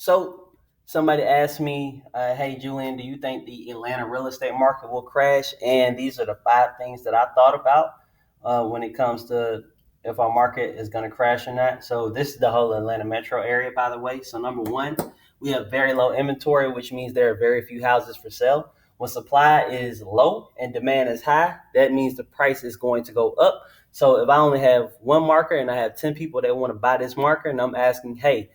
So somebody asked me, "Hey Julian, do you think the Atlanta real estate market will crash?" And these are the five things that I thought about when it comes to if our market is going to crash or not. So this is the whole Atlanta metro area, by the way. So number one, we have very low inventory, which means there are very few houses for sale. When supply is low and demand is high, that means the price is going to go up. So if I only have one marker and I have 10 people that want to buy this marker, and I'm asking, hey,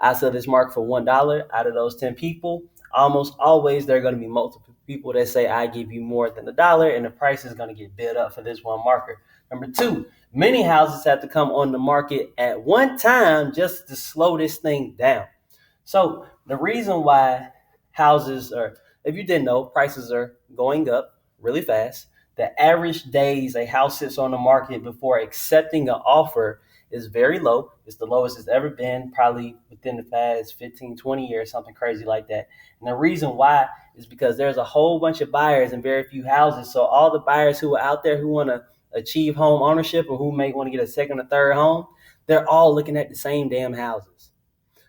I sell this market for $1 out of those 10 people. Almost always there are going to be multiple people that say I give you more than $1 and the price is going to get bid up for this one marker. Number two, many houses have to come on the market at one time just to slow this thing down. So the reason why houses are, if you didn't know, prices are going up really fast. The average days a house sits on the market before accepting an offer is very low. It's the lowest it's ever been, probably within the past 15, 20 years, something crazy like that. And the reason why is because there's a whole bunch of buyers and very few houses. So all the buyers who are out there who want to achieve home ownership or who may want to get a second or third home, they're all looking at the same damn houses.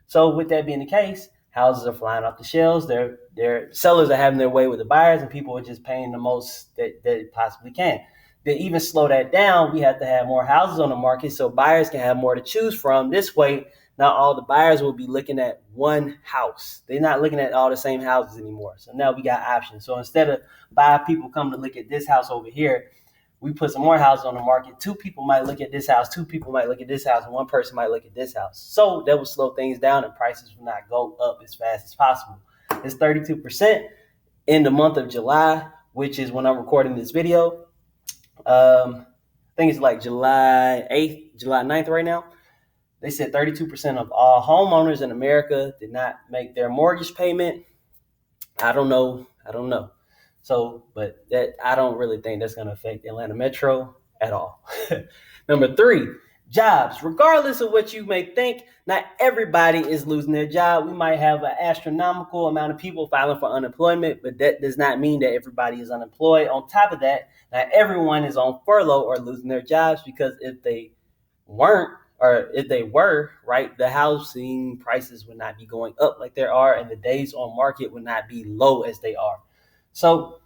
So with that being the case, houses are flying off the shelves. Their sellers are having their way with the buyers, and people are just paying the most that they possibly can. To even slow that down, we have to have more houses on the market so buyers can have more to choose from. This way, not all the buyers will be looking at one house. They're not looking at all the same houses anymore. So now we got options. So instead of 5 people coming to look at this house over here, we put some more houses on the market. 2 people might look at this house, 2 people might look at this house, and one person might look at this house. So that will slow things down and prices will not go up as fast as possible. It's 32% in the month of July, which is when I'm recording this video. I think it's like July 8th, July 9th right now. They said 32% of all homeowners in America did not make their mortgage payment. I don't know. So, but that I don't really think that's going to affect Atlanta Metro at all. Number three, jobs. Regardless of what you may think, not everybody is losing their job. We might have an astronomical amount of people filing for unemployment, but that does not mean that everybody is unemployed. On top of that, not everyone is on furlough or losing their jobs, because if they weren't, or if they were, right, the housing prices would not be going up like they are, and the days on market would not be low as they are. So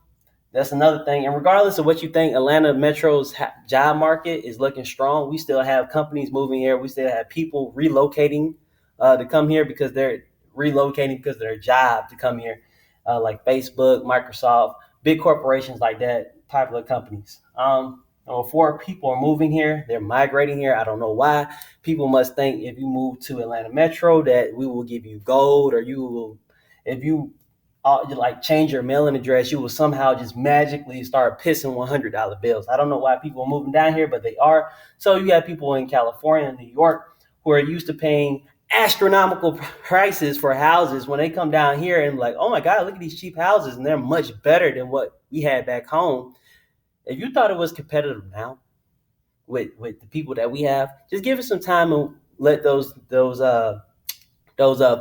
that's another thing. And regardless of what you think, Atlanta Metro's job market is looking strong. We still have companies moving here. We still have people relocating to come here because they're relocating because of their job to come here, like Facebook, Microsoft, big corporations like that, popular companies. Number four, people are moving here. They're migrating here. I don't know why. People must think if you move to Atlanta Metro that we will give you gold, or you will, if you like change your mailing address, you will somehow just magically start pissing $100 bills. I don't know why people are moving down here, but they are. So you have people in California and New York who are used to paying astronomical prices for houses. When they come down here and like, oh my God, look at these cheap houses, and they're much better than what we had back home. If you thought it was competitive now with the people that we have, just give it some time and let those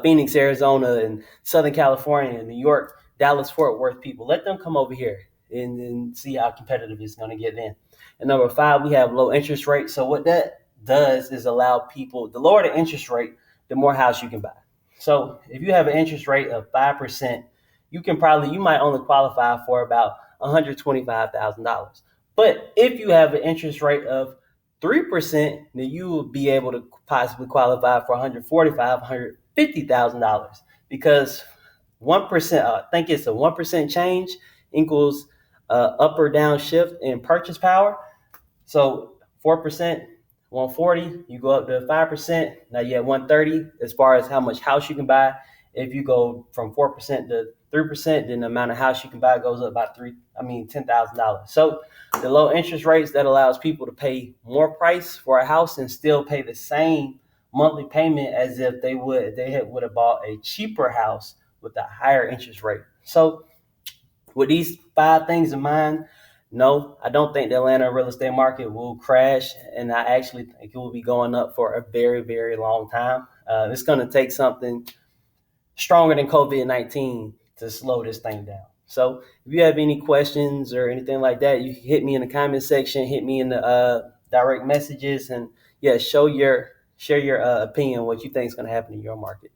Phoenix, Arizona, and Southern California, and New York, Dallas, Fort Worth people, let them come over here and see how competitive it's going to get then. And number five, we have low interest rates. So what that does is allow people, the lower the interest rate, the more house you can buy. So if you have an interest rate of 5%, you might only qualify for about $125,000. But if you have an interest rate of 3%, then you will be able to possibly qualify for $145,000, $150,000, because 1%, I think it's a 1% change equals up or down shift in purchase power. So 4%, 140, you go up to 5%, now you have 130 as far as how much house you can buy. If you go from 4% to 3%, then the amount of house you can buy goes up by $10,000. So the low interest rates, that allows people to pay more price for a house and still pay the same monthly payment as if they would have bought a cheaper house with a higher interest rate. So with these five things in mind, no, I don't think the Atlanta real estate market will crash, and I actually think it will be going up for a very, very long time. It's going to take something stronger than COVID-19 to slow this thing down. So if you have any questions or anything like that, you can hit me in the comment section, hit me in the direct messages, and yeah, share your opinion, what you think is going to happen in your market.